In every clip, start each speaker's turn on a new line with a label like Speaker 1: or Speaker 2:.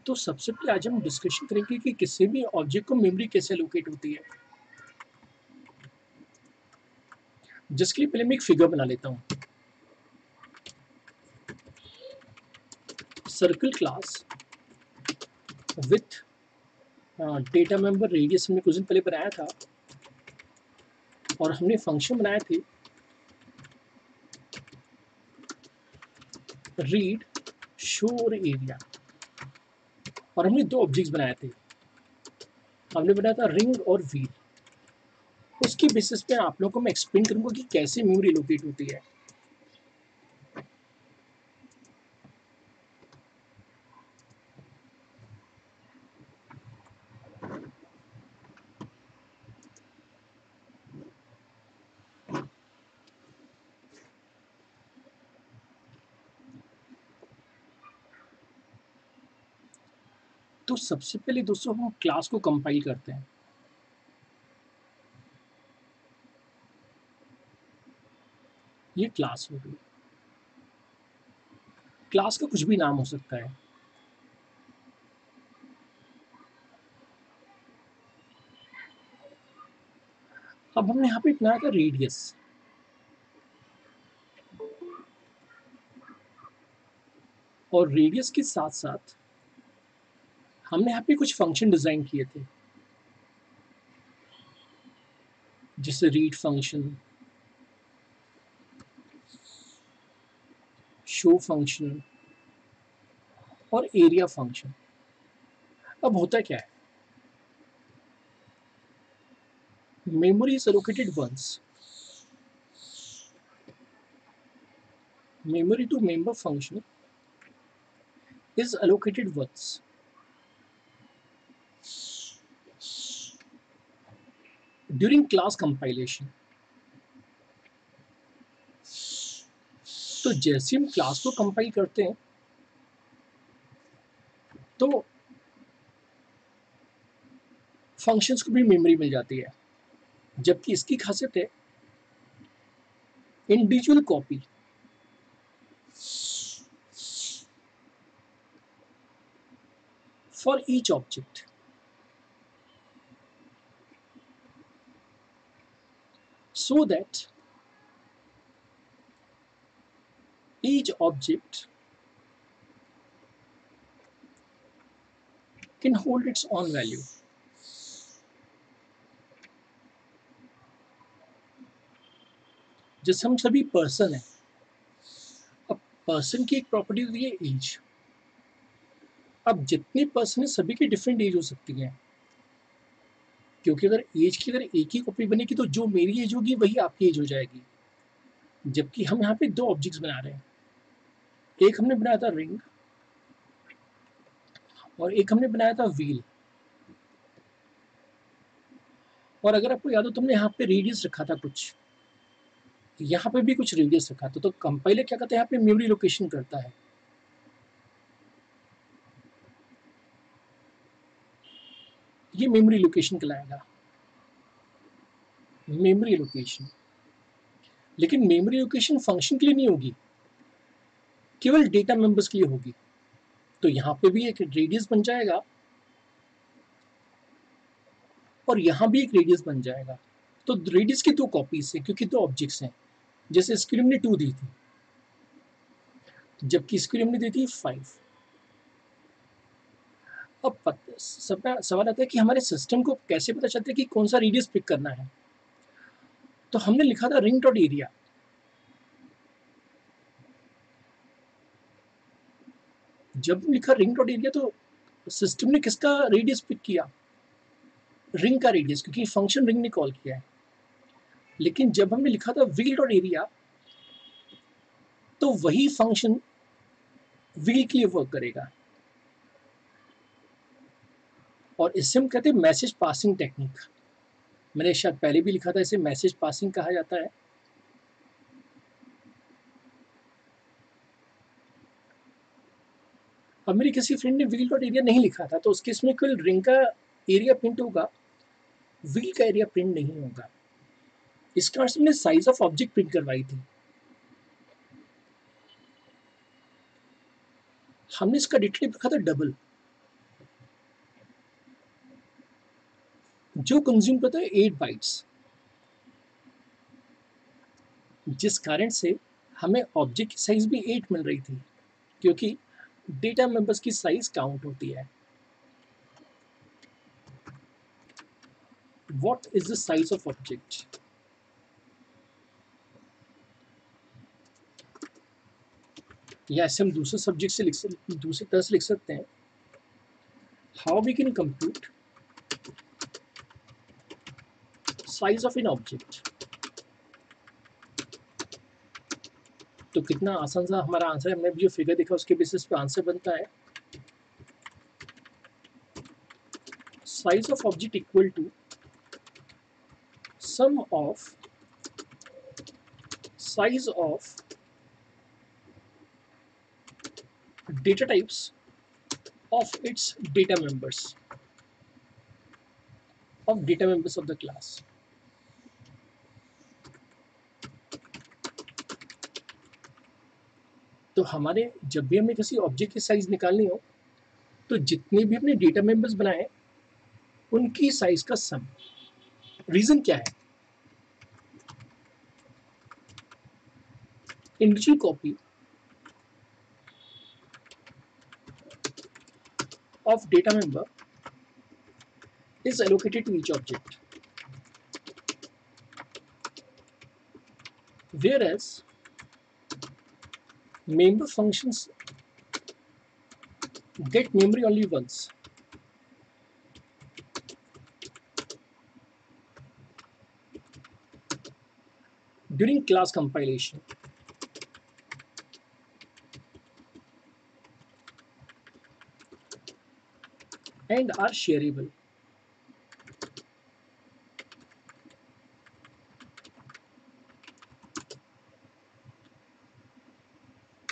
Speaker 1: तो सबसे पहले आज हम डिस्कशन करेंगे कि किसी भी ऑब्जेक्ट को मेमोरी कैसे एलोकेट होती है। जिसके लिए पहले मैं एक फिगर बना लेता हूँ। Circle class with data member radius हमने कुछ दिन पहले बनाया था और हमने फंक्शन बनाए थे रीड शो और एरिया, और हमने दो ऑब्जेक्ट्स बनाए थे। हमने बनाया था रिंग और व्हील। उसके बेसिस पे आप लोगों को मैं एक्सप्लेन करूंगा कि कैसे मेमोरी एलोकेट होती है। तो सबसे पहले दोस्तों हम क्लास को कंपाइल करते हैं। ये क्लास हो गई। क्लास का कुछ भी नाम हो सकता है। अब हमने यहाँ पे बनाया था रेडियस, और रेडियस के साथ साथ हमने यहाँ पे कुछ फंक्शन डिजाइन किए थे, जैसे रीड फंक्शन, शो फंक्शन और एरिया फंक्शन। अब होता क्या है, memory is allocated once. memory to member function is allocated once during class compilation। तो जैसे हम क्लास को कंपाइल करते हैं तो फंक्शंस को भी मेमोरी मिल जाती है, जबकि इसकी खासियत है individual copy. For each object, so that each object can hold its own value। जैसे हम सभी पर्सन हैं, अब पर्सन की एक प्रॉपर्टी होती है एज। अब जितने पर्सन है सभी की डिफरेंट एज हो सकती है, क्योंकि अगर एज की अगर एक ही कॉपी बनेगी तो जो मेरी एज होगी वही आपकी एज हो जाएगी। जबकि हम यहाँ पे दो ऑब्जेक्ट्स बना रहे हैं, एक हमने बनाया था रिंग और एक हमने बनाया था व्हील। और अगर आपको याद हो तो हमने यहाँ पे रेडियस रखा था कुछ, यहाँ पे भी कुछ रेडियस रखा था। तो कंपाइलर क्या करता है, यहाँ पे मेमोरी लोकेशन करता है। ये मेमोरी लोकेशन कहलाएगा, मेमोरी लोकेशन। लेकिन मेमोरी लोकेशन फंक्शन के लिए नहीं होगी, केवल डेटा मेंबर्स के लिए होगी। तो यहाँ पे भी एक रेडियस बन जाएगा और यहाँ भी एक रेडियस बन जाएगा। तो रेडियस की दो कॉपीज है क्योंकि दो ऑब्जेक्ट्स हैं। जैसे इसके लिए हमने 2 दी थी, जबकि इसके लिए हमने दी थी 5। अब सवाल आता है कि हमारे सिस्टम को कैसे पता चलता है कि कौन सा रेडियस पिक करना है। तो हमने लिखा था रिंग डॉट एरिया। जब लिखा रिंग डॉट एरिया तो सिस्टम ने किसका रेडियस पिक किया, रिंग का रेडियस, क्योंकि फंक्शन रिंग ने कॉल किया है। लेकिन जब हमने लिखा था व्हील डॉट एरिया तो वही फंक्शन व्हील के लिए वर्क करेगा। और इससे हम कहते हैं मैसेज पासिंग टेक्निक। मैंने शायद पहले भी लिखा था, इसे मैसेज पासिंग कहा जाता है। अब मेरे किसी फ्रेंड ने व्हील डॉट एरिया नहीं लिखा था तो उसके इसमें केवल रिंग का एरिया प्रिंट होगा, व्हील का एरिया प्रिंट नहीं होगा। इस कारण से हमने साइज ऑफ ऑब्जेक्ट प्रिंट करवाई थी। हमने इसका डेटा टाइप रखा था डबल। जो कंज्यूम करता है 8 बाइट्स, जिस कारण से हमें ऑब्जेक्ट की साइज भी 8 मिल रही थी, क्योंकि डेटा मेंबर्स की साइज काउंट होती है। What is the size of object? या ऐसे हम दूसरे सब्जेक्ट से दूसरी तरह से लिख सकते हैं, how we can compute size of an object. तो कितना आसान सा हमारा आंसर है, हमने जो फिगर देखा उसके बेसिस पे आंसर बनता है size of object equal to sum of size of data types of its data members of the class। तो हमारे जब भी हमें किसी ऑब्जेक्ट की साइज निकालनी हो, तो जितने भी हमने डेटा मेंबर्स बनाए उनकी साइज का सम। रीजन क्या है? Individual copy of data member is allocated to each object, whereas member functions get memory only once। During class compilation, and are shareable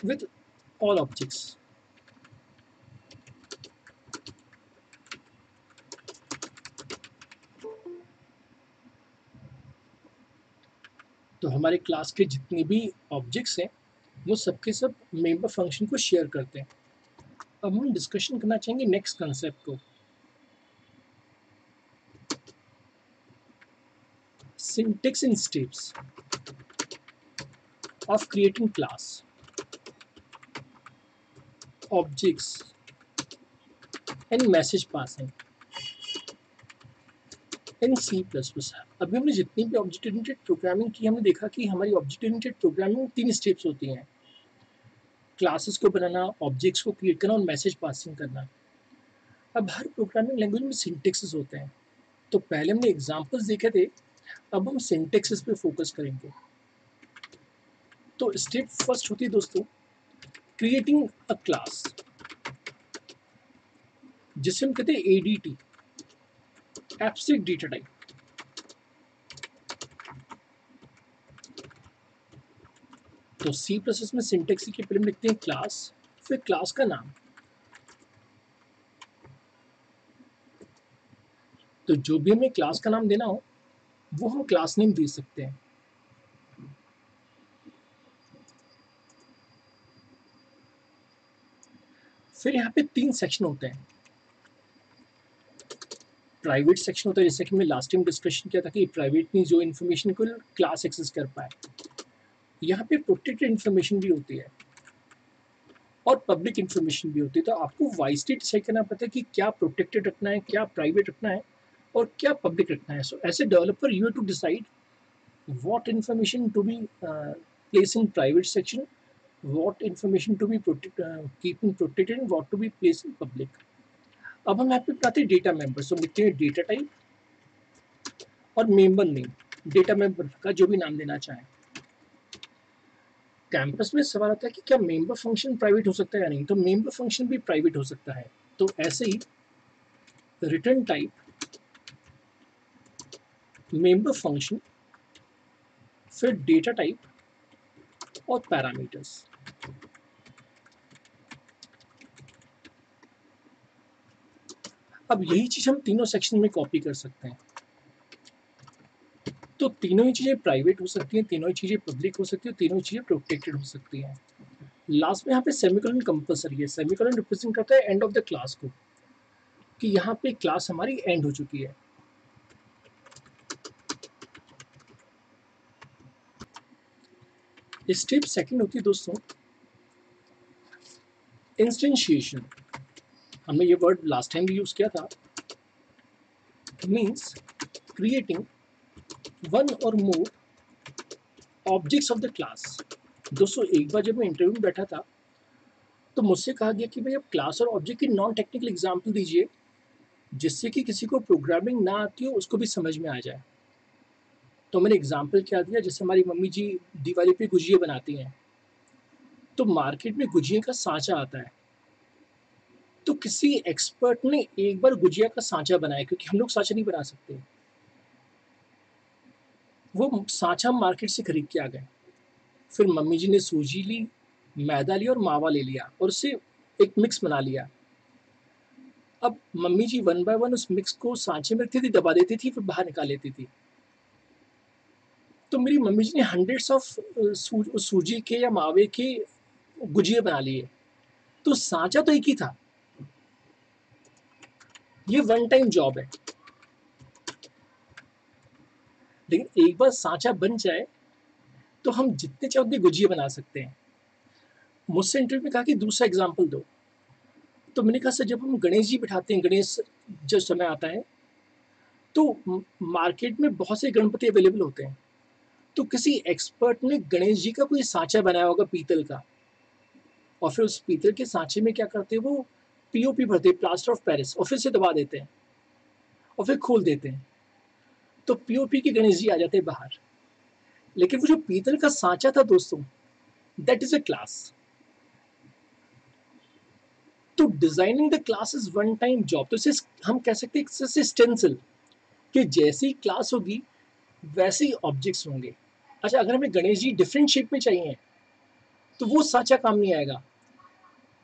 Speaker 1: with all objects। तो हमारे क्लास के जितने भी ऑब्जेक्ट्स हैं वो सबके सब मेंबर फंक्शन को शेयर करते हैं। अब हम डिस्कशन करना चाहेंगे नेक्स्ट कंसेप्ट को, syntax in steps of creating class objects and message passing in C++। अभी हमने जितनी भी ऑब्जेक्ट ओरिएंटेड प्रोग्रामिंग की, हमने देखा कि हमारी ऑब्जेक्ट ओरिएंटेड प्रोग्रामिंग 3 स्टेप्स होती हैं, क्लासेस को बनाना, ऑब्जेक्ट्स को क्रिएट करना और मैसेज पासिंग करना। अब हर प्रोग्रामिंग लैंग्वेज में सिंटेक्सेस होते हैं, तो पहले हमने एग्जांपल्स देखे थे, अब हम सिंटेक्सेस पे फोकस करेंगे। तो स्टेप फर्स्ट होती है दोस्तों क्रिएटिंग अ क्लास, जिसे हम कहते हैं ADT, एब्स्ट्रैक्ट डेटा टाइप। तो C++ में सिंटेक्स के पहले हम लिखते हैं क्लास, फिर क्लास का नाम। तो जो भी हमें क्लास का नाम देना हो वो हम क्लास नेम दे सकते हैं। फिर यहाँ पे 3 सेक्शन होते हैं। प्राइवेट सेक्शन होता है, जैसे कि हमने लास्ट टाइम डिस्कशन किया था कि प्राइवेट में जो इन्फॉर्मेशन को क्लास एक्सेस कर पाए। यहाँ पे प्रोटेक्टेड इन्फॉर्मेशन भी होती है और पब्लिक इन्फॉर्मेशन भी होती है। तो आपको वाइजली डिसाइड करना पड़ता है कि क्या प्रोटेक्टेड रखना है, क्या प्राइवेट रखना है और क्या पब्लिक रखना है। So as a developer you have to decide what information to be placed in private section, what information to be keeping protected and what to be placed in public। अब हम यहाँ पे बताते हैं डेटा मेंबर, सो लिखते हैं data type और member name, data member का जो भी नाम देना चाहें। कैंपस में सवाल आता है कि क्या मेंबर फंक्शन प्राइवेट हो सकता है या नहीं, तो मेंबर फंक्शन भी प्राइवेट हो सकता है। तो ऐसे ही रिटर्न टाइप, मेंबर फंक्शन, फिर डेटा टाइप और पैरामीटर्स। अब यही चीज हम तीनों सेक्शन में कॉपी कर सकते हैं। तो तीनों ही चीजें प्राइवेट हो सकती हैं, तीनों ही चीजें पब्लिक हो सकती है, तीनों ही चीजें प्रोटेक्टेड हो सकती हैं। लास्ट में यहाँ पे सेमीकोलन कंपलसरी है। सेमीकोलन रिप्रेजेंट करता है एंड ऑफ द क्लास को, कि यहाँ पे क्लास हमारी एंड हो चुकी है। स्टेप सेकंड होती है दोस्तों इंस्टेंशिएशन। हमने ये वर्ड लास्ट टाइम भी यूज किया था, मीन्स क्रिएटिंग वन और more objects of the class. दोस्तों एक बार जब मैं इंटरव्यू में बैठा था तो मुझसे कहा गया कि भाई आप क्लास और ऑब्जेक्ट की नॉन टेक्निकल एग्जाम्पल दीजिए जिससे कि किसी को प्रोग्रामिंग ना आती हो उसको भी समझ में आ जाए। तो मैंने एग्जाम्पल क्या दिया, जैसे हमारी मम्मी जी दिवाली पे गुजिया बनाती हैं, तो मार्केट में गुजिया का सांचा आता है, तो किसी एक्सपर्ट ने एक बार गुजिया का सांचा बनाया, क्योंकि हम लोग सांचा नहीं बना सकते, वो सांचा मार्केट से खरीद के आ गए। फिर मम्मी जी ने सूजी ली, मैदा लिया और मावा ले लिया और उससे एक मिक्स बना लिया। अब mummy ji one by one उस मिक्स को सांचे में रखती थी, दबा देती थी, फिर बाहर निकाल लेती थी। तो मेरी मम्मी जी ने हंड्रेड्स ऑफ सूजी के या मावे के गुजिया बना लिए, तो सांचा तो एक ही था। ये वन टाइम जॉब है, लेकिन एक बार सांचा बन जाए तो हम जितने चाहे उतने गुजिया बना सकते हैं। मुझसे इंटरव्यू में कहा कि दूसरा एग्जाम्पल दो, तो मैंने कहा सर जब हम गणेश जी बिठाते हैं, गणेश जब समय आता है तो मार्केट में बहुत से गणपति अवेलेबल होते हैं, तो किसी एक्सपर्ट ने गणेश जी का कोई सांचा बनाया होगा पीतल का, और फिर उस पीतल के सांचे में क्या करते हैं, वो पीओपी भरते हैं, प्लास्टर ऑफ पेरिस, और फिर से दबा देते हैं और फिर खोल देते हैं, तो पीओपी के गणेश जी आ जाते हैं बाहर। लेकिन वो जो पीतल का सांचा था दोस्तों, दैट इज अ क्लास। तो designing the class is one time job. तो इसे हम कह सकते हैं स्टेंसिल, कि जैसी क्लास होगी वैसे ही ऑब्जेक्ट्स होंगे। अच्छा, अगर हमें गणेश जी डिफरेंट शेप में चाहिए तो वो सांचा काम नहीं आएगा,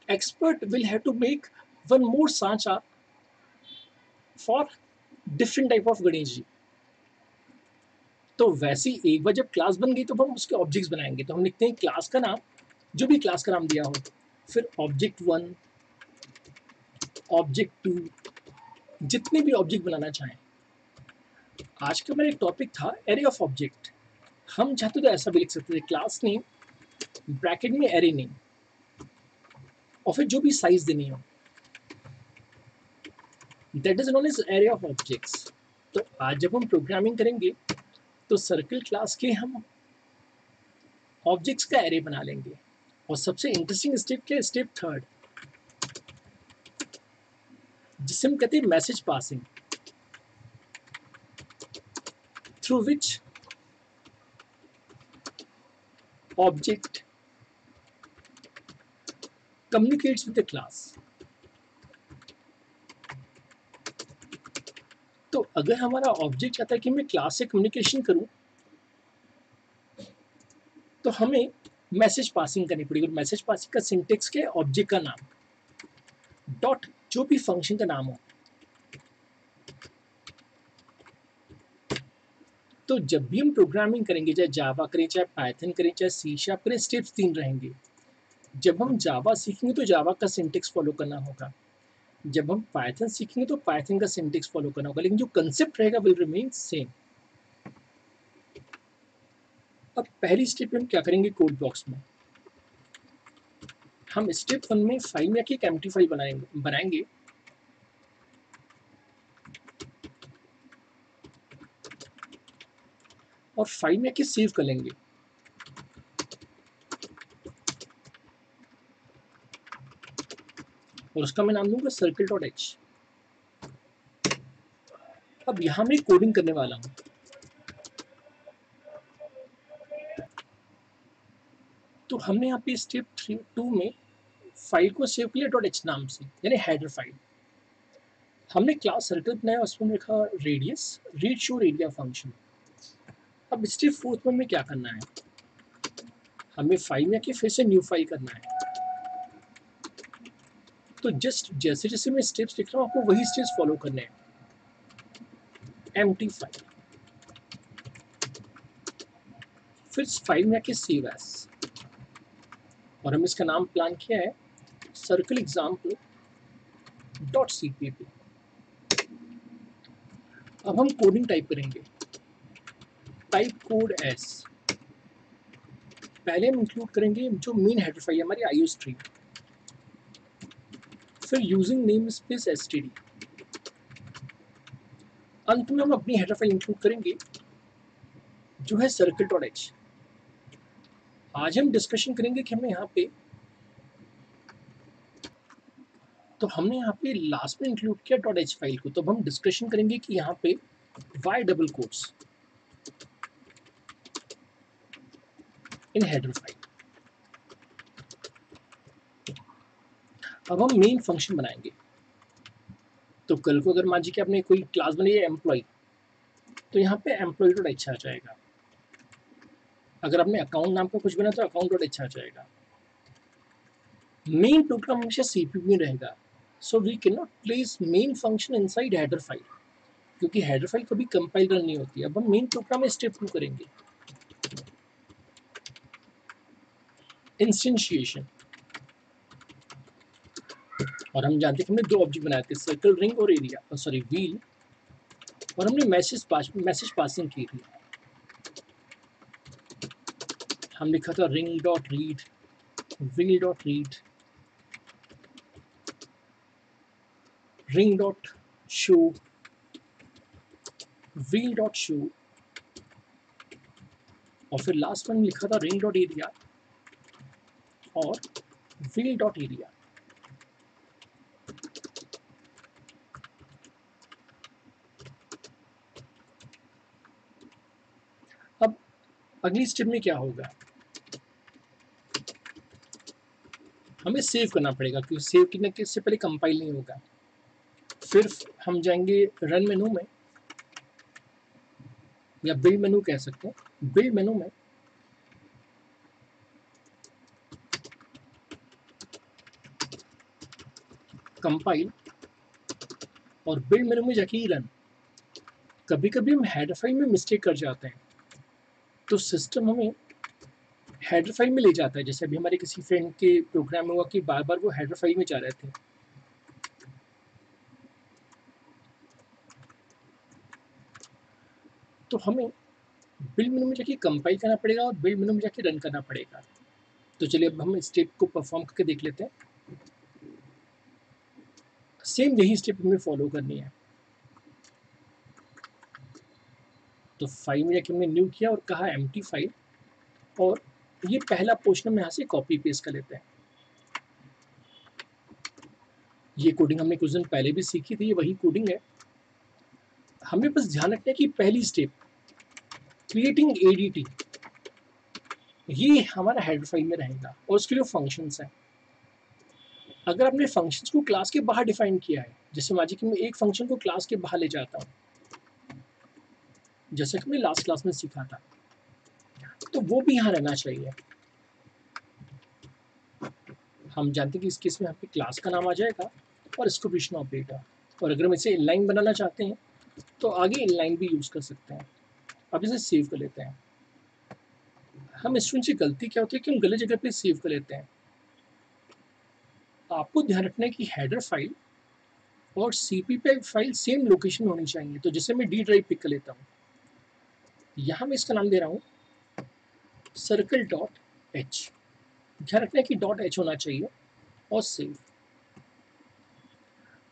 Speaker 1: expert will have to make one more सांचा for different type of Ganesh ji. तो वैसे ही एक बार जब क्लास बन गई तो हम उसके ऑब्जेक्ट्स बनाएंगे, तो हम लिखते हैं क्लास का नाम, जो भी क्लास का नाम दिया हो, फिर ऑब्जेक्ट वन, ऑब्जेक्ट टू, जितने भी ऑब्जेक्ट बनाना चाहें। आज का मेरा एक टॉपिक था एरे ऑफ ऑब्जेक्ट। हम चाहते तो ऐसा भी लिख सकते थे, क्लास नेम ब्रैकेट में एरे नेम, और फिर जो भी साइज देनी हो, that is known as array of objects. तो आज जब हम प्रोग्रामिंग करेंगे तो सर्कल क्लास के हम ऑब्जेक्ट्स का एरे बना लेंगे। और सबसे इंटरेस्टिंग स्टेप क्या है, स्टेप थर्ड, जिसे हम कहते हैं message passing, through which object communicates with the class। तो अगर हमारा ऑब्जेक्ट चाहता है कि मैं क्लास से कम्युनिकेशन करूं, तो हमें मैसेज पासिंग करनी पड़ेगी। मैसेज पासिंग का सिंटेक्स क्या है, ऑब्जेक्ट का नाम डॉट जो भी फंक्शन का नाम हो। तो जब भी हम प्रोग्रामिंग करेंगे, चाहे जावा करें, चाहे पाइथन करें, चाहे सी शार्प करें, स्टेप्स 3 रहेंगे। जब हम जावा सीखेंगे तो जावा का सिंटेक्स फॉलो करना होगा, जब हम पाइथन सीखेंगे तो पाइथन का सिंटेक्स फॉलो करना होगा, लेकिन जो कंसेप्ट रहेगा विल रिमेन सेम। अब पहली स्टेप में हम क्या करेंगे, कोड बॉक्स में हम स्टेप 1 में फाइल में एक एम्प्टी फाइल बनाएंगे और फाइल में आके सेव कर लेंगे। और उसका मैं नाम दूंगा circle.h। अब यहां मैं कोडिंग करने वाला हूं, तो हमने यहाँ पे स्टेप 2 में फाइल को सेव किया .h नाम से, यानी हेडर फाइल। हमने क्लास सर्कल बनाया, उसमें लिखा radius, read show area function. अब स्टेप 4 में हमें क्या करना है, हमें फाइल में आके फिर से न्यू फाइल करना है। तो जस्ट जैसे जैसे मैं स्टेप्स लिख रहा हूँ आपको वही स्टेप्स फॉलो करने हैं। एम्प्टी फाइल, फिर फाइल में आके सेव एज, और हम इसका नाम प्लान किया है सर्कल एग्जाम्पल .cpp। अब हम कोडिंग टाइप करेंगे, टाइप कोड एस, पहले हम इंक्लूड करेंगे जो मेन हेडर फाइल है हमारी आईओ स्ट्रीम, फिर यूजिंग नेम स्पेस एसटीडी, अंत में हम अपनी हेडर फाइल इंक्लूड करेंगे जो है circle.h। आज हम डिस्कशन करेंगे कि हमें यहाँ पे, तो हमने यहाँ पे लास्ट में इंक्लूड किया .h फाइल को, तो अब हम डिस्कशन करेंगे कि यहाँ पे y double quotes in header file. अब हम मेन फंक्शन बनाएंगे। तो कल को अगर मान लीजिए कि आपने कोई क्लास बनाई है एम्प्लॉय, तो यहाँ पे employee.h आ जाएगा। अगर आपने अकाउंट नाम का कुछ बना तो account.h आ जाएगा। मेन प्रोग्राम हमेशा सीपीयू में रहेगा, so we can not place main function inside header file, क्योंकि हेडर फाइल कभी कंपाइल रन नहीं होती। अब हम मेन प्रोग्राम में स्टेप 2 करेंगे, इंस्टेंशिएशन। और हम जानते हैं कि हमने दो ऑब्जेक्ट बनाए थे, सर्कल रिंग और एरिया, सॉरी व्हील, और हमने मैसेज पासिंग की थी। हम लिखा था ring dot read, wheel dot read, ring dot show, wheel dot show, और फिर लास्ट में लिखा था रिंग डॉट एरिया और व्हील डॉट एरिया। अब अगली स्टेप में क्या होगा, हमें सेव करना पड़ेगा, क्योंकि सेव करने के से पहले कंपाइल नहीं होगा। फिर हम जाएंगे रन मेनू में, या बिल्ड मेनू कह सकते हैं। बिल्ड मेनू में कंपाइल और बिल्ड मेनू में जाके ही रन। कभी कभी हम हेडर फाइल में मिस्टेक कर जाते हैं, तो सिस्टम हमें हेडर फाइल में ले जाता है। जैसे अभी हमारे किसी फ्रेंड के प्रोग्राम में हुआ कि बार बार वो हेडर फाइल में जा रहे थे, तो हमें बिल्ड मेनू में जाके कंपाइल करना पड़ेगा और बिल्ड मेनू में जाके रन करना पड़ेगा। तो चलिए अब हम स्टेप को परफॉर्म करके देख लेते हैं। सेम यही स्टेप हमें फॉलो करनी है। तो फाइल में जाके हमने न्यू किया और कहा एम्प्टी फाइल, और ये पहला पोर्शन हम यहाँ से कॉपी पेस्ट कर लेते हैं। ये कोडिंग हमने कुछ दिन पहले भी सीखी थी, ये वही कोडिंग है। हमें बस ध्यान रखना है कि पहली स्टेप क्रिएटिंग एडीटी, ये हमारा हेडर फाइल में रहेगा और उसके जो फंक्शंस हैं, अगर आपने फंक्शंस को क्लास के बाहर डिफाइन किया है, जैसे मान लीजिए कि मैं एक फंक्शन को क्लास के बाहर ले जाता हूँ, जैसे कि हमने लास्ट क्लास में सीखा था, तो वो भी यहाँ रहना चाहिए। हम जानते हैं कि इस केस में यहाँ पे क्लास का नाम आ जाएगा और स्कोपेशन ऑपरेटर, और अगर हम इसे इनलाइन बनाना चाहते हैं तो आगे इनलाइन भी यूज़ कर सकते हैं। अब इसे सेव कर लेते हैं। हम स्टूडेंट से गलती क्या होती है कि हम गलत जगह पे सेव कर लेते हैं। आपको ध्यान रखना है कि हेडर फाइल और सीपीपी फाइल सेम लोकेशन होनी चाहिए। तो जैसे मैं डी ड्राइव पिक कर लेता हूँ, यहाँ मैं इसका नाम दे रहा हूँ circle.h। ध्यान रखना है कि .h होना चाहिए और सेव।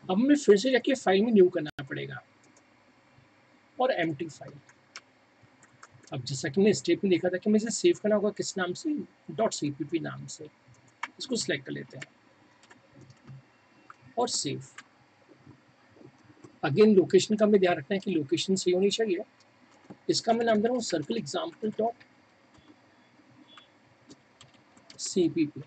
Speaker 1: अब हमें फिर से जाके फाइल में न्यू करना पड़ेगा और एम्प्टी फाइल। अब जैसा कि मैंने स्टेप में देखा था कि हमें इसे सेव करना होगा किस नाम से, .cpp नाम से। इसको सिलेक्ट कर लेते हैं और सेव। अगेन लोकेशन का हमें ध्यान रखना है कि लोकेशन सही होनी चाहिए। इसका मैं नाम दे रहा हूँ सर्कल एग्जाम्पल डॉट cpp।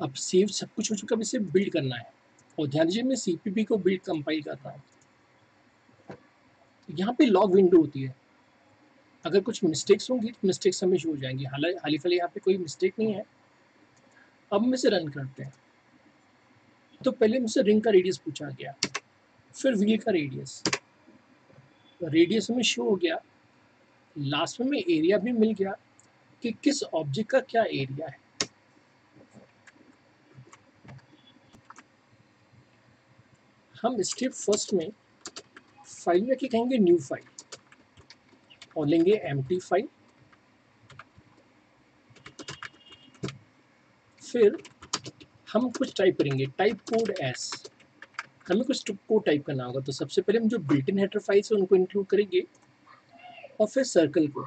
Speaker 1: अब सेव सब कुछ हो चुका, अब इसे बिल्ड करना है। और ध्यान दीजिए मैं सीपीपी को बिल्ड कंपाइल कर रहा हूँ। यहाँ पे लॉग विंडो होती है, अगर कुछ मिस्टेक्स होंगी तो मिस्टेक्स हमें शो हो जाएंगी। हाल फिलहाल यहाँ पे कोई मिस्टेक नहीं है। अब हम इसे रन करते हैं। तो पहले मुझसे रिंग का रेडियस पूछा गया, फिर व्हील का रेडियस, रेडियस हमें शो हो गया। लास्ट में एरिया भी मिल गया कि किस ऑब्जेक्ट का क्या एरिया है। हम स्टेप फर्स्ट में फाइल में क्या कहेंगे न्यू फाइल, और लेंगे एम्प्टी फाइल फिर हम कुछ टाइप करेंगे, टाइप कोड एस, हमें कुछ कोड टाइप करना होगा। तो सबसे पहले हम जो बिल्ट इन हेडर फाइल्स है उनको इंक्लूड करेंगे और फिर सर्कल को।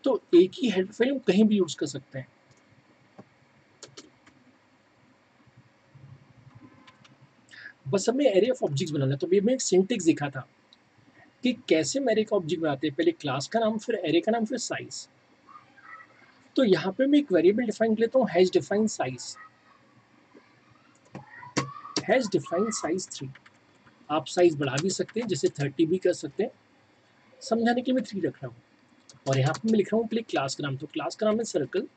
Speaker 1: तो एक ही हेडर फाइल हम कहीं भी यूज कर सकते हैं। बस हमें एरे ऑफ ऑब्जेक्ट्स बनाना है। तो ये मैं एक सिंटेक्स दिखा था कि कैसे हम एरे का ऑब्जेक्ट बनाते हैं, पहले क्लास का नाम, फिर एरे का नाम, फिर साइज। तो यहाँ पे मैं एक वेरिएबल डिफाइन कर लेता हूँ, has define size, has define size 3। आप साइज बढ़ा भी सकते हैं, जैसे 30 भी कर सकते हैं, समझाने के लिए मैं 3 रख रहा हूँ। और यहाँ पे मैं लिख रहा हूँ पहले क्लास का नाम, तो क्लास का नाम है सर्कल,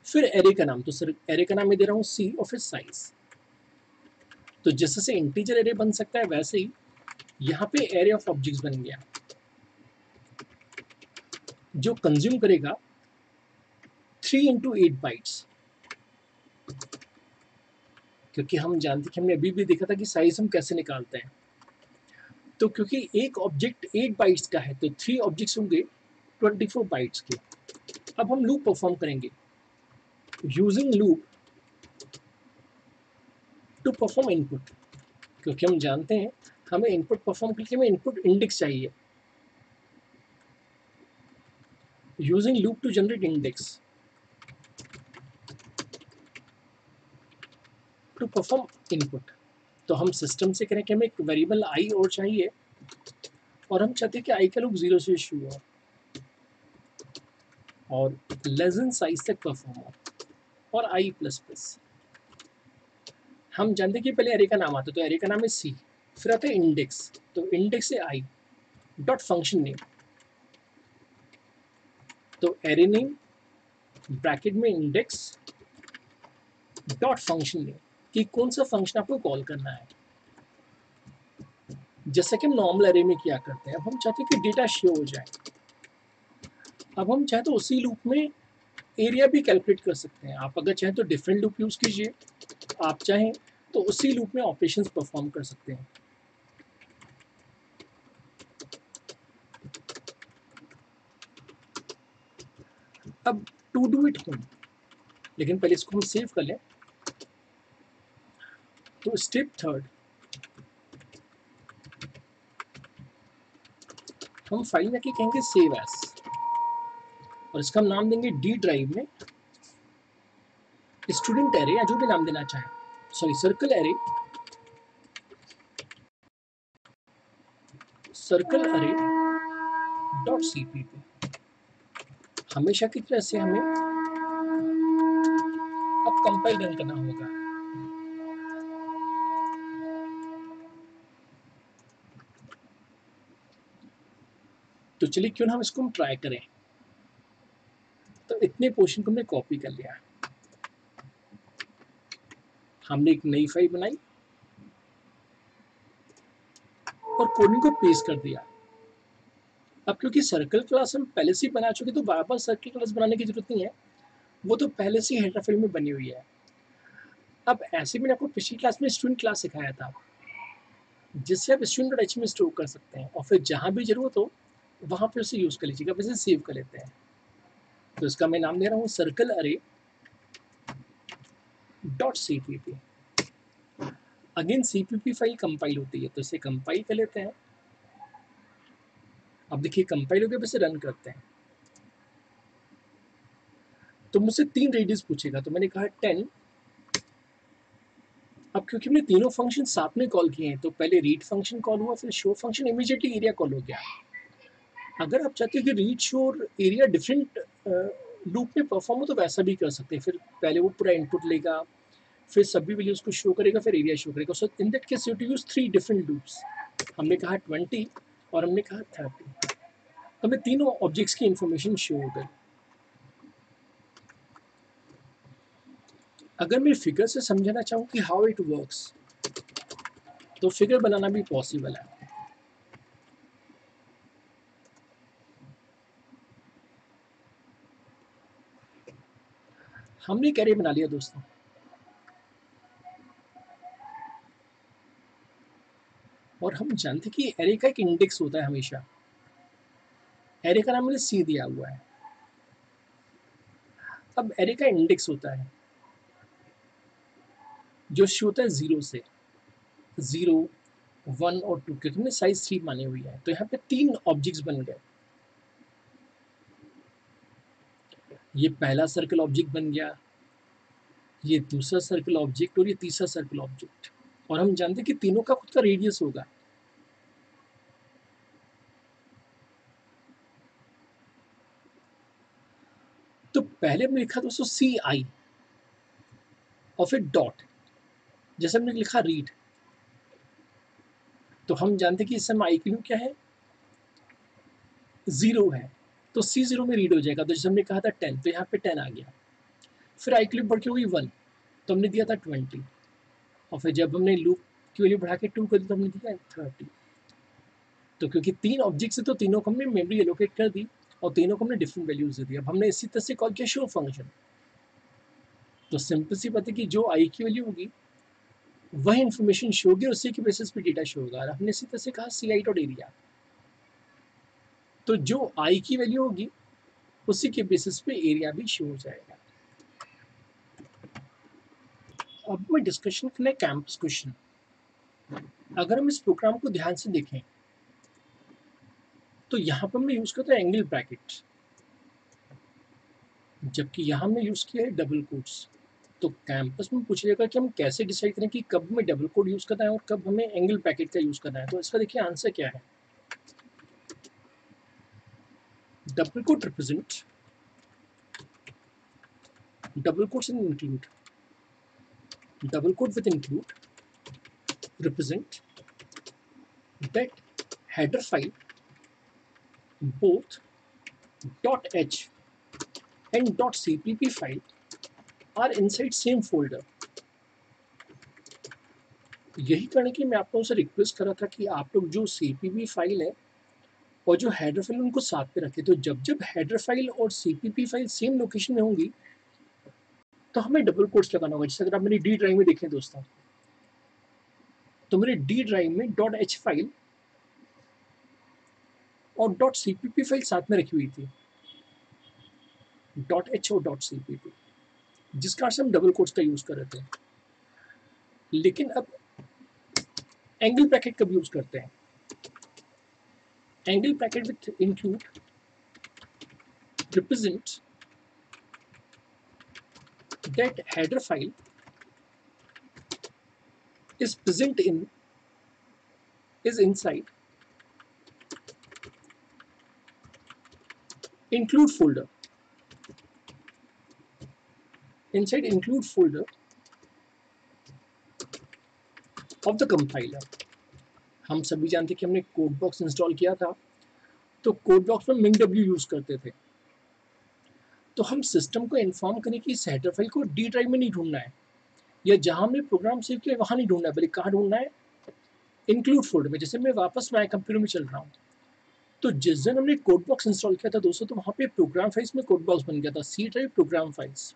Speaker 1: फिर एरे का नाम, तो सर एरे का नाम मैं दे रहा हूँ सी और फिर साइज। तो जैसे इंटीजर एरे बन सकता है वैसे ही यहाँ पे एरे ऑफ ऑब्जेक्ट्स बन गया, जो कंज्यूम करेगा 3 into 8 बाइट्स। क्योंकि हम जानते कि हमने अभी भी देखा था कि साइज हम कैसे निकालते हैं। तो क्योंकि एक ऑब्जेक्ट 8 बाइट्स का है तो 3 ऑब्जेक्ट्स होंगे 24 बाइट्स के। अब हम लूप परफॉर्म करेंगे, using loop to perform input. क्योंकि हम जानते हैं हमें इनपुट परफॉर्म करके हमें इनपुट इंडेक्स चाहिए, using loop to generate index to perform input. तो हम सिस्टम से करें कि हमें एक वेरिएबल आई और चाहिए और हम चाहते हैं कि आई का लूप 0 से शुरू हो और लेस देन साइज तक परफॉर्म हो और आई प्लस प्लस। हम जानते हैं कि पहले एरे का नाम आता है, तो एरे का नाम है सी, फिर आता है इंडेक्स, तो इंडेक्स है आई डॉट फंक्शन नेम, तो एरे नेम ब्रैकेट में इंडेक्स डॉट फंक्शन नेम कि कौन सा फंक्शन आपको कॉल करना है, जैसा कि हम नॉर्मल एरे में किया करते हैं। अब हम चाहते हैं कि डेटा शो हो जाए। अब हम चाहे तो उसी लूप में एरिया भी कैलकुलेट कर सकते हैं। आप अगर चाहें तो डिफरेंट लूप यूज कीजिए, आप चाहें तो उसी लूप में ऑपरेशंस परफॉर्म कर सकते हैं। अब टू डू इट होम, लेकिन पहले इसको हम सेव कर लें। तो स्टेप थर्ड, हम फाइल में कहेंगे सेव एज और इसका हम नाम देंगे डी ड्राइव में स्टूडेंट एरे या जो भी नाम देना चाहे, sorry circle array, circle array dot CPP. हमेशा की तरह से हमें अब कंपाइल रन करना होगा। तो चलिए क्यों ना हम इसको ट्राई करें। तो इतने पोर्शन को हमने कॉपी कर लिया, हमने एक नई फाइल बनाई और कोडिंग को पेस्ट कर दिया। अब क्योंकि सर्कल क्लास हम पहले से ही बना चुके तो बार बार सर्कल क्लास बनाने की जरूरत नहीं है, वो तो पहले से ही हेडर फाइल में बनी हुई है। अब ऐसे मैंने आपको पिछली क्लास में स्टूडेंट क्लास सिखाया था, जिससे आप स्टूडेंट में स्टोर कर सकते हैं और फिर जहां भी जरूरत हो वहां पे उसे यूज कर लीजिएगा। वैसे सेव कर लेते हैं। तो इसका मैं नाम दे रहा हूँ सर्कल अरे dot CPP. Again CPP file compile होती है, तो इसे कंपाइल कर लेते हैं। अब देखिए कंपाइल हो गया, इसे रन करते हैं। तो मुझसे 3 रेडियस पूछेगा, तो मैंने कहा 10। अब क्योंकि हमने तीनों फंक्शन साथ में कॉल किए हैं, तो पहले रीड फंक्शन कॉल हुआ, फिर show function, immediately area call हो गया। अगर आप चाहते हो कि रीड शो और एरिया डिफरेंट लूप में परफॉर्म हो तो वैसा भी कर सकते हैं। फिर पहले वो पूरा इनपुट लेगा, फिर सभी वैल्यूज को शो करेगा, फिर एरिया शो करेगा। So in that case you to use 3 different loops. हमने कहा 20 और हमने कहा 30, तो हमें तीनों ऑब्जेक्ट्स की इंफॉर्मेशन शो हो गई। अगर मैं फिगर से समझाना चाहूँ कि हाउ इट वर्क्स, तो फिगर बनाना भी पॉसिबल है। हमने एक एरे बना लिया दोस्तों, और हम जानते कि एरे का एक इंडेक्स होता है हमेशा। एरे का नाम मैंने सी दिया हुआ है। अब एरे का इंडेक्स होता है जो शुरू होता है 0 से, 0, 1 और 2, क्योंकि हमने साइज 3 मानी हुई है। तो यहाँ पे 3 ऑब्जेक्ट्स बन गए। ये पहला सर्कल ऑब्जेक्ट बन गया, ये दूसरा सर्कल ऑब्जेक्ट और ये तीसरा सर्कल ऑब्जेक्ट। और हम जानते हैं कि तीनों का खुद का रेडियस होगा। तो पहले हमने लिखा दोस्तों सी आई और फिर डॉट, जैसे हमने लिखा रीड। तो हम जानते हैं कि इस समय आई की वैल्यू क्या है, 0 है, तो सी 0 में रीड हो जाएगा। तो जैसे हमने कहा था 10, तो यहाँ पे 10 आ गया। फिर आई की वैल्यू बढ़ के हुई 1, तो हमने दिया था 20। और फिर जब हमने लूप की वैल्यू बढ़ा के 2 कर दी तो हमने दिया 30। तो क्योंकि 3 ऑब्जेक्ट्स है तो तीनों को हमने मेमोरी एलोकेट कर दी और तीनों को हमने डिफरेंट वैल्यूज दे दी। अब हमने इसी तरह से कॉल किया शो फंक्शन। तो सिंपल सी बात है कि जो आई की वैल्यू होगी वह इन्फॉर्मेशन शो होगी और उसी के बेसिस पे डेटा शो होगा। और हमने इसी तरह से कहा सी आई डॉट एरिया। तो जो आई की वैल्यू होगी उसी के बेसिस पे एरिया भी शो हो जाएगा। अब मैं डिस्कशन करना है कैंपस क्वेश्चन। अगर हम इस प्रोग्राम को ध्यान से देखें तो यहाँ पर मैं यूज करता हूँ एंगल ब्रैकेट, जबकि यहाँ हमने यूज किया है डबल कोट्स। तो कैंपस में पूछ लेगा कि हम कैसे डिसाइड करें कि कब हमें डबल कोड यूज करना है और कब हमें एंगल ब्रैकेट का यूज करना है। तो इसका देखिए आंसर क्या है। Double quote represent, double quotes and include, double quote with include represent that header file both .h and .cpp file are inside same folder। यही करने की मैं आप लोगों से रिक्वेस्ट कर रहा था कि आप लोग जो cpp फाइल है और जो हेडर फाइल उनको साथ में रखें। तो जब जब हेडर फाइल और cpp फाइल सेम लोकेशन में होंगी तो हमें डबल कोट्स लगाना होगा। जैसे अगर आप मेरी डी ड्राइव में देखें दोस्तों, तो मेरे डी ड्राइव में .h फाइल और .cpp फाइल साथ में रखी हुई थी, .h और .cpp, जिसका अर्थ हम डबल कोट्स का यूज कर रहे थे। लेकिन अब एंगल ब्रैकेट कब यूज करते हैं? Angle bracket with include represents that header file is present in is inside include folder, inside include folder of the compiler। हम सभी जानते हैं कि हमने कोड बॉक्स इंस्टॉल किया था, तो कोड बॉक्स में MinW यूज करते थे। तो हम सिस्टम को इन्फॉर्म करें कि इस हेडर फाइल को डी ड्राइव में नहीं ढूंढना है या जहां हमने प्रोग्राम सेव किया वहां नहीं ढूंढना है, बल्कि कहाँ ढूंढना है, इंक्लूड फोल्डर में। जैसे मैं वापस माय कंप्यूटर में चल रहा हूँ, तो जिस दिन हमने कोड बॉक्स इंस्टॉल किया था दोस्तों, तो वहां पे प्रोग्राम फाइल्स में कोड बॉक्स बन गया था, सी ड्राइव प्रोग्राम फाइल्स।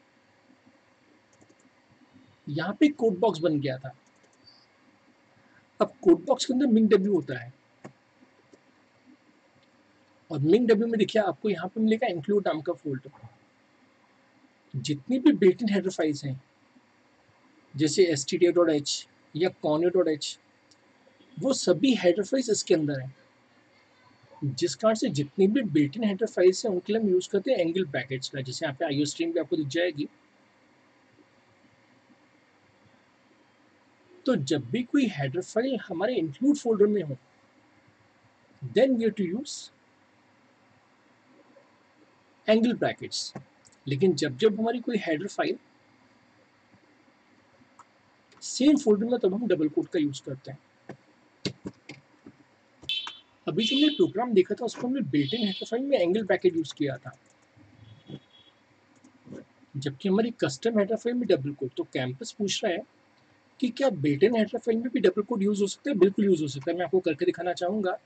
Speaker 1: यहाँ पे कोड बॉक्स बन गया था। अब कोड बॉक्स के अंदर MinW होता है और MinW में देखिए आपको यहाँ पे मिलेगा इंक्लूड नाम का फोल्डर। जितनी भी बिल्ट इन हेडर फाइल्स हैं जैसे stdio.h या conio.h, वो सभी हेडर फाइल्स इसके अंदर हैं। जिस कारण से जितनी भी बिल्ट इन हेडर फाइल्स हैं उनके लिए हम यूज करते हैं एंगल ब्रैकेट्स का। जैसे यहाँ पे आईओ स्ट्रीम भी आपको दिख जाएगी। तो जब भी कोई हेडर फाइल हमारे इंक्लूड फोल्डर में हो, then we have to use angle brackets. लेकिन जब जब हमारी कोई हेडर फाइल सेम फोल्डर में, तब हम डबल कोट का यूज करते हैं। अभी जो हमने प्रोग्राम देखा था उसको हमने बिल्ट इन हेडर फाइल में एंगल ब्रैकेट यूज किया था, जबकि हमारी कस्टम हेडर फाइल में डबल कोट। तो कैंपस पूछ रहा है कि क्या बिल्ट इन हेडर फाइल में भी डबल कोट यूज हो सकता है? बिल्कुल यूज हो सकता है। मैं आपको करके दिखाना चाहूंगा।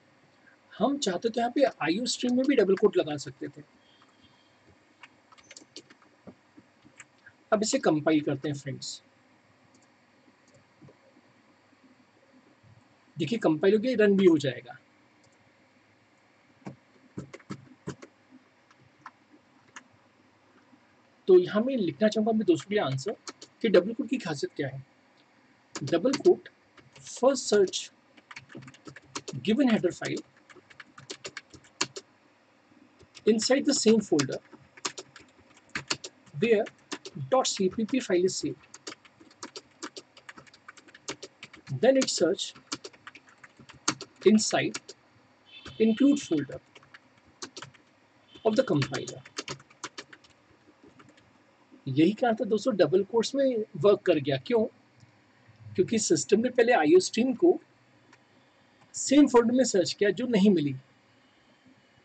Speaker 1: हम चाहते तो यहाँ पे आईओ स्ट्रीम में भी डबल कोट लगा सकते थे। अब इसे कंपाइल करते हैं फ्रेंड्स। देखिए कंपाइल हो गया, रन भी हो जाएगा। तो यहाँ मैं लिखना चाहूँगा मैं दोस्तों के लिए आंसर कि डबल कोट की खासियत क्या है। Double quote first search given header file inside the same folder where .cpp file is saved. Then it search inside include folder of the compiler. यही कारण था दोस्तों डबल कोट्स में वर्क कर गया। क्यों? क्योंकि सिस्टम ने पहले आईओ स्ट्रीम को सेम फोल्डर में सर्च किया जो नहीं मिली।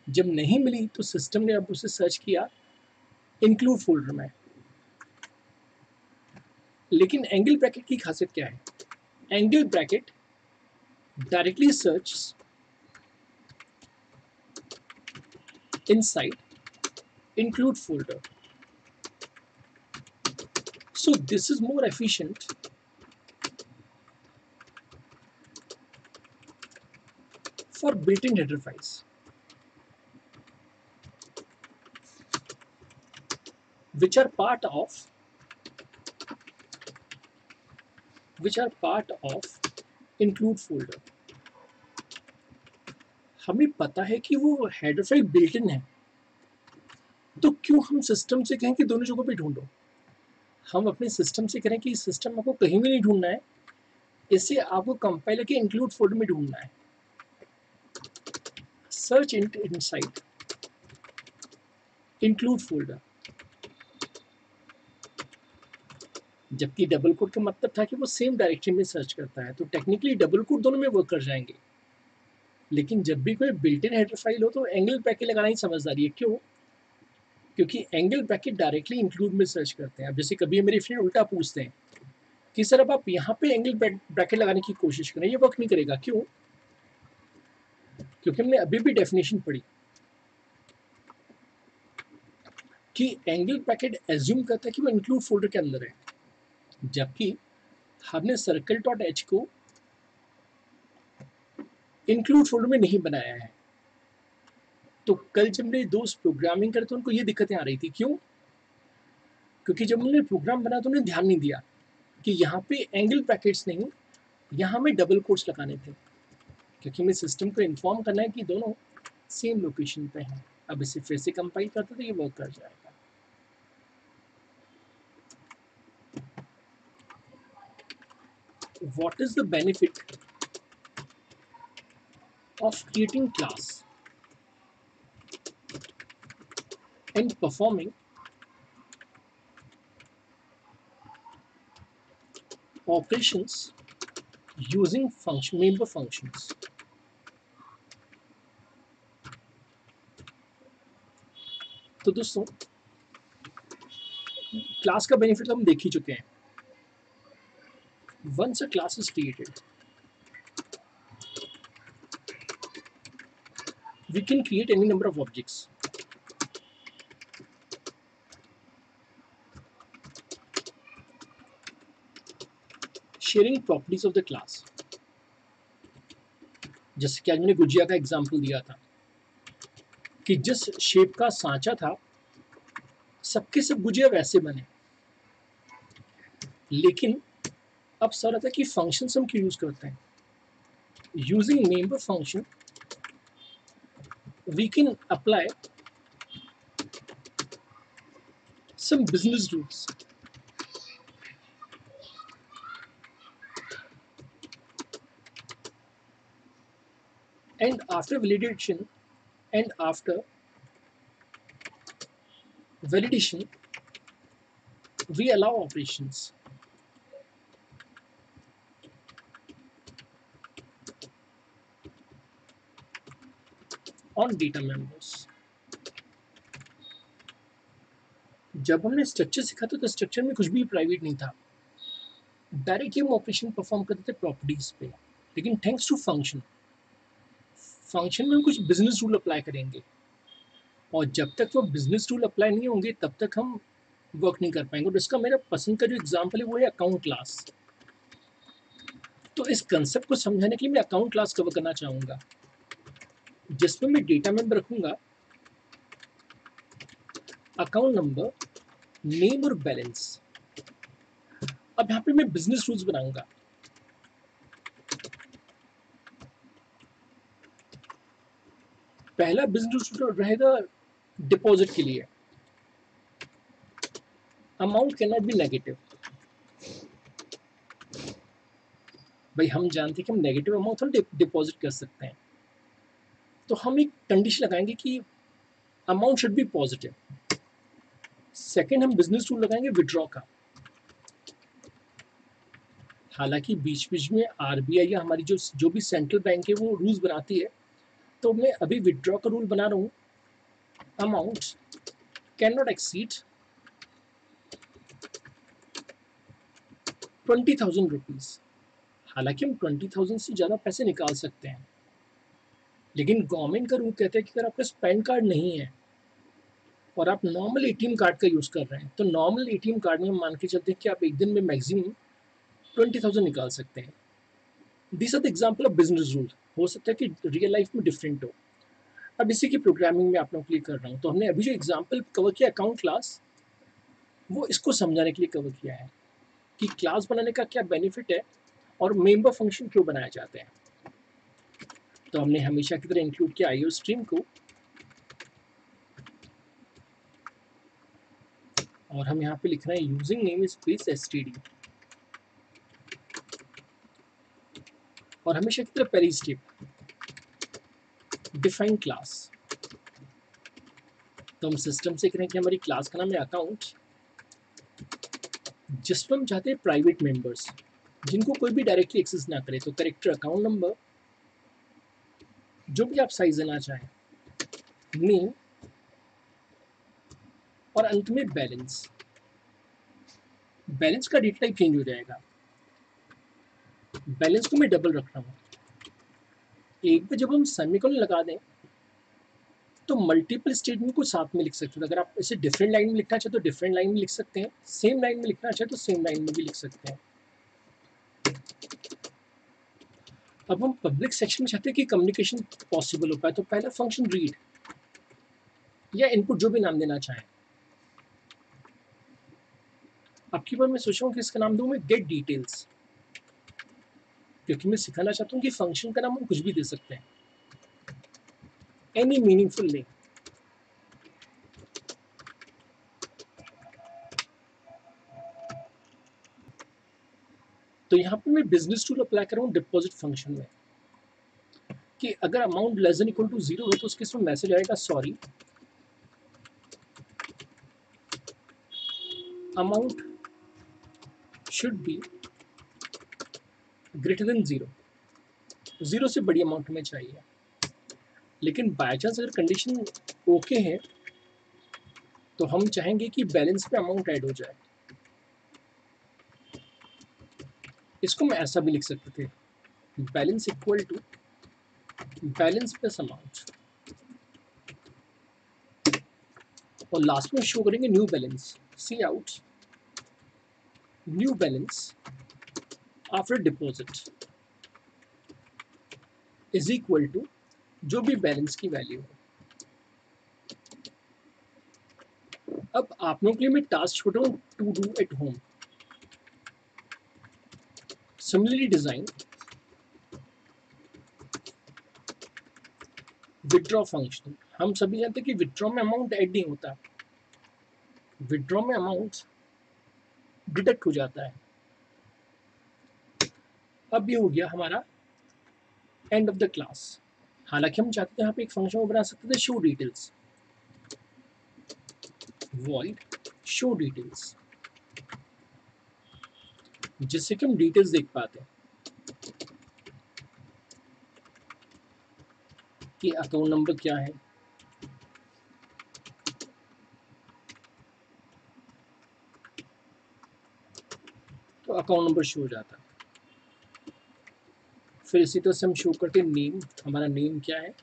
Speaker 1: जब नहीं मिली तो सिस्टम ने अब उसे सर्च किया इंक्लूड फोल्डर में। लेकिन एंगल ब्रैकेट की खासियत क्या है? Angle bracket directly search inside include folder. So this is more efficient for built-in header files which are part of include folder. हमें पता है कि वो हेडर फाइल बिल्ट इन है, तो क्यों हम सिस्टम से कहें कि दोनों जगहों पे ढूंढो। हम अपने सिस्टम से करें कि सिस्टम आपको कहीं भी नहीं ढूंढना है, इसे आपको कंपाइलर के इंक्लूड फोल्डर में ढूंढना है। Search inside include folder. जबकि डबल कोड का मतलब था कि वो सेम डायरेक्टरी में सर्च करता है, तो टेक्निकली डबल कोड दोनों में वर्क कर जाएंगे। लेकिन जब भी कोई बिल्ट इन हेडर फाइल हो तो एंगल ब्रैकेट लगाना ही समझदारी है। क्यों? क्योंकि एंगल ब्रैकेट डायरेक्टली इंक्लूड में सर्च करते हैं। अब जैसे कभी मेरे फ्रेंड उल्टा पूछते हैं कि सर अब आप यहाँ पे एंगल ब्रैकेट लगाने की कोशिश करें, ये वर्क नहीं करेगा। क्यों? क्योंकि हमने अभी भी डेफिनेशन पढ़ी कि एंगल ब्रैकेट एज्यूम करता है कि वो इंक्लूड फोल्डर के अंदर है, जबकि हमने सर्कल डॉट एच को इंक्लूड फोल्डर में नहीं बनाया है। तो कल जब मेरे दोस्त प्रोग्रामिंग करे तो उनको ये दिक्कतें आ रही थी। क्यों? क्योंकि जब उन्होंने प्रोग्राम बनाया तो उन्हें ध्यान नहीं दिया कि यहाँ पे एंगल ब्रैकेट्स नहीं, यहाँ में डबल कोट्स लगाने थे, क्योंकि हमें सिस्टम को इन्फॉर्म करना है कि दोनों सेम लोकेशन पे हैं। अब इसे फिर से कंपाइल करते तो ये वर्क कर जाएगा। What is the benefit of creating class and performing operations using member functions? तो दोस्तों क्लास का बेनिफिट तो हम देख ही चुके हैं। Once a class is created, we can create any number of objects. Sharing properties of the class. जैसे कि आज मैंने गुजिया का एग्जाम्पल दिया था कि जिस शेप का सांचा था सबके सब गुजिया वैसे बने, लेकिन अब सर आता है कि फंक्शंस हम क्यों यूज करते हैं। Using member function we can apply some business rules. And after validation, we allow operations. On data members. जब हमने स्ट्रक्चर सीखा था तो स्ट्रक्चर में कुछ भी प्राइवेट नहीं था, डायरेक्टली हम ऑपरेशन परफॉर्म करते थे प्रॉपर्टीज पे। लेकिन थैंक्स टू फंक्शन में हम कुछ बिजनेस रूल अप्लाई करेंगे, और जब तक वो बिजनेस रूल अप्लाई नहीं होंगे तब तक हम वर्क नहीं कर पाएंगे। और इसका मेरा पसंद का जो एग्जाम्पल है वो है अकाउंट क्लास। तो इस कंसेप्ट को समझाने के लिए मैं अकाउंट क्लास कवर करना चाहूँगा, जिसमें मैं डेटा मेंबर रखूँगा अकाउंट नंबर नेम और बैलेंस। अब यहाँ पे मैं बिजनेस रूल्स बनाऊंगा। पहला बिजनेस रूल रहेगा डिपॉजिट के लिए, amount can not be negative. भाई हम जानते हैं कि हम नेगेटिव अमाउंट थोड़ा डिपॉजिट कर सकते हैं, तो हम एक कंडीशन लगाएंगे कि amount should B positive. Second हम बिजनेस रूल लगाएंगे विड्रॉ का। हालांकि बीच बीच में आरबीआई या हमारी जो भी सेंट्रल बैंक है वो रूल्स बनाती है, तो मैं अभी विड्रॉ का रूल बना रहा हूँ, amount can not exceed 20,000 rupees. हालांकि हम 20,000 से ज़्यादा पैसे निकाल सकते हैं, लेकिन गवर्नमेंट का रूल कहता है कि अगर आपका पैन कार्ड नहीं है और आप नॉर्मल एटीएम कार्ड का यूज़ कर रहे हैं, तो नॉर्मल एटीएम कार्ड में हम मान के चलते हैं कि आप एक दिन में मैक्सिमम 20,000 निकाल सकते हैं। This are the example of business rule. हो सकता है कि रियल लाइफ में डिफरेंट हो। अब इसी की प्रोग्रामिंग में आप लोगों के लिए कर रहा हूँ। तो हमने अभी जो एग्जाम्पल कवर किया अकाउंट क्लास, वो इसको समझाने के लिए कवर किया है कि क्लास बनाने का क्या बेनिफिट है और मेंबर फंक्शन क्यों बनाए जाते हैं। तो हमने हमेशा की तरह इंक्लूड किया आईओ स्ट्रीम को, और हम यहाँ पे लिख रहे हैं यूजिंग नेम स्पेस एसटीडी, और हमेशा की तरह पहली स्टेप डिफाइन क्लास। तो हम सिस्टम से करें कि हमारी क्लास का नाम है अकाउंट, जिसमें हम चाहते हैं प्राइवेट मेंबर्स जिनको कोई भी डायरेक्टली एक्सेस ना करे। तो करेक्टर अकाउंट नंबर, जो भी आप साइज देना चाहें, नेम, और अंत में बैलेंस। बैलेंस का डेटा टाइप चेंज हो जाएगा। बैलेंस को मैं डबल रख रहा हूँ। एक पे जब हम सेमीकोलन लगा दें तो मल्टीपल स्टेटमेंट को साथ में लिख सकते हैं। अगर आप इसे डिफरेंट लाइन में लिखना चाहे तो डिफरेंट लाइन में लिख सकते हैं, सेम लाइन में लिखना चाहे तो सेम लाइन में भी लिख सकते हैं। अब हम पब्लिक सेक्शन में चाहते हैं कि कम्युनिकेशन पॉसिबल हो पाए, तो पहला फंक्शन रीड या इनपुट जो भी नाम देना चाहें। आपकी बार मैं सोच रहा हूँ कि इसका नाम दूं मैं गेट डिटेल्स, क्योंकि मैं सिखाना चाहता हूँ कि फंक्शन का नाम हम कुछ भी दे सकते हैं, एनी मीनिंगफुल नेम। तो यहाँ पे मैं बिजनेस रूल अप्लाई कर रहा हूँ डिपॉजिट फंक्शन में, कि अगर amount less than equal to 0 हो तो उसके इसमें मैसेज आएगा sorry, amount should be greater than 0। 0 से बड़ी अमाउंट हमें चाहिए। लेकिन बाय चांस अगर कंडीशन ओके है तो हम चाहेंगे कि बैलेंस पे अमाउंट ऐड हो जाए। इसको मैं ऐसा भी लिख सकते थे, balance equal to balance plus amount, और लास्ट में शो करेंगे new balance, c out new balance after deposit is equal to जो भी बैलेंस की वैल्यू हो। अब आप लोगों के लिए मैं टास्क छोड़ रहा हूँ to do at home. Similarly design withdraw function. हम सभी जानते हैं कि विड्रॉ में अमाउंट ऐड नहीं होता, विड्रॉ में अमाउंट डिडक्ट हो जाता है। अब ये हो गया हमारा एंड ऑफ द क्लास। हालांकि हम चाहते थे यहाँ पे एक फंक्शन बना सकते थे show details, void show details, जिससे कि हम डिटेल्स देख पाते हैं कि अकाउंट नंबर क्या है, तो अकाउंट नंबर शो हो जाता है। फिर इसी तरह से हम शो करते हैं नेम, हमारा नेम क्या है,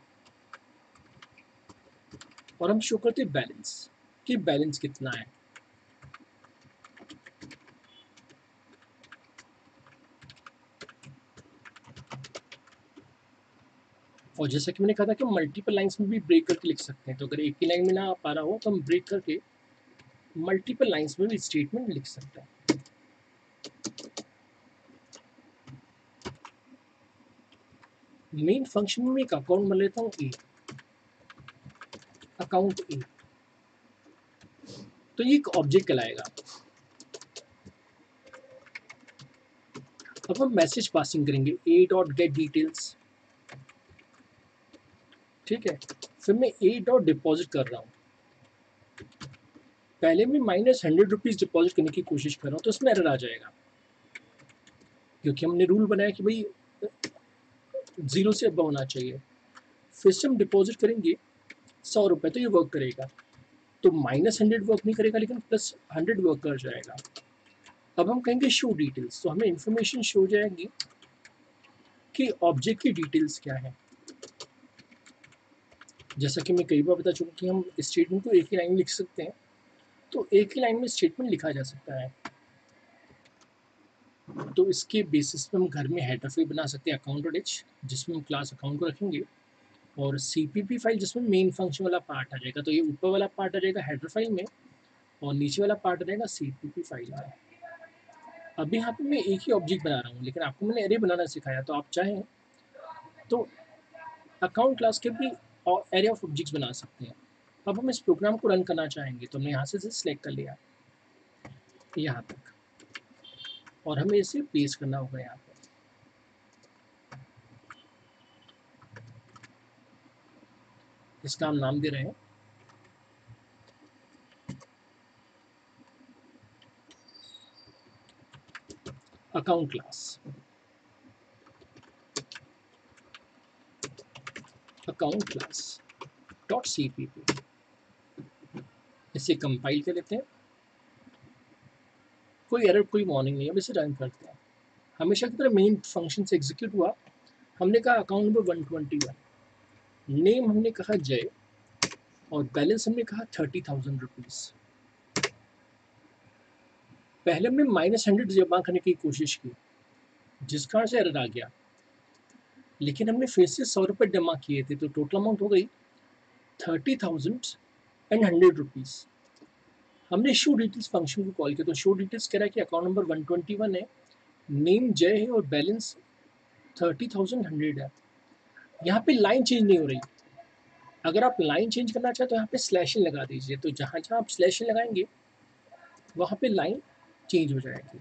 Speaker 1: और हम शो करते हैं बैलेंस कि बैलेंस कितना है। और जैसा कि मैंने कहा था कि मल्टीपल लाइंस में भी ब्रेक करके लिख सकते हैं, तो अगर एक ही लाइन में ना आ पा रहा हो तो हम ब्रेक करके मल्टीपल लाइंस में भी स्टेटमेंट लिख सकता है। मेन फंक्शन में एक अकाउंट बना लेता हूँ ए, अकाउंट ए, तो ये एक ऑब्जेक्ट कहलाएगा। अब हम मैसेज पासिंग करेंगे ए डॉट गेट डिटेल्स, ठीक है। फिर मैं ए डॉट डिपॉजिट कर रहा हूँ, पहले मैं -100 रुपीज़ डिपॉजिट करने की कोशिश कर रहा हूँ, तो इसमें एरर आ जाएगा, क्योंकि हमने रूल बनाया कि भाई 0 से अब होना चाहिए। फिर से हम डिपॉजिट करेंगे 100 रुपये, तो ये वर्क करेगा। तो -100 वर्क नहीं करेगा, लेकिन +100 वर्क कर जाएगा। अब हम कहेंगे शो डिटेल्स, तो हमें इंफॉर्मेशन शो हो जाएगी कि ऑब्जेक्ट की डिटेल्स क्या है। जैसा कि मैं कई बार बता चुका कि हम स्टेटमेंट को एक ही लाइन में लिख सकते हैं, तो एक ही लाइन में स्टेटमेंट लिखा जा सकता है। तो इसके बेसिस पे हम घर में हेडर फाइल बना सकते हैं अकाउंट डॉट एच, जिसमें हम क्लास अकाउंट को रखेंगे, और सीपीपी फाइल जिसमें मेन फंक्शन वाला पार्ट आ जाएगा। तो ये ऊपर वाला पार्ट आ जाएगा हेडर फाइल में, और नीचे वाला पार्ट आ जाएगा सीपीपी फाइल में। अभी यहाँ पे मैं एक ही ऑब्जेक्ट बना रहा हूँ, लेकिन आपको मैंने एरे बनाना सिखाया, तो आप चाहें तो अकाउंट क्लास के भी एरे ऑफ ऑब्जेक्ट्स बना सकते हैं। अब हम इस प्रोग्राम को रन करना चाहेंगे, तो हमने यहाँ से सिलेक्ट कर लिया यहाँ तक, और हमें इसे पेस्ट करना होगा यहाँ पे। इसका हम नाम दे रहे हैं account class, account class dot CPP. इसे कंपाइल कर लेते हैं, कोई एरर कोई वार्निंग नहीं है। अब इसे रन करते हैं। हमेशा की तरह मेन फंक्शन से एग्जीक्यूट हुआ। हमने कहा अकाउंट नंबर 121, नेम हमने कहा जय, और बैलेंस हमने कहा 30,000 रुपीज़। पहले हमने -100 जमा करने की कोशिश की, जिस कारण से एरर आ गया, लेकिन हमने फिर से 100 रुपये जमा किए थे, तो टोटल अमाउंट हो गई 30,100 रुपीज़। हमने शो डिटेल्स फंक्शन को कॉल किया, तो शो डिटेल्स कह रहा है कि अकाउंट नंबर 121 है, नेम जय है, और बैलेंस 30,100 है। यहाँ पे लाइन चेंज नहीं हो रही। अगर आप लाइन चेंज करना चाहें तो यहाँ पे स्लैशिंग लगा दीजिए, तो जहाँ जहाँ आप स्लैशिंग लगाएंगे वहाँ पे लाइन चेंज हो जाएगी।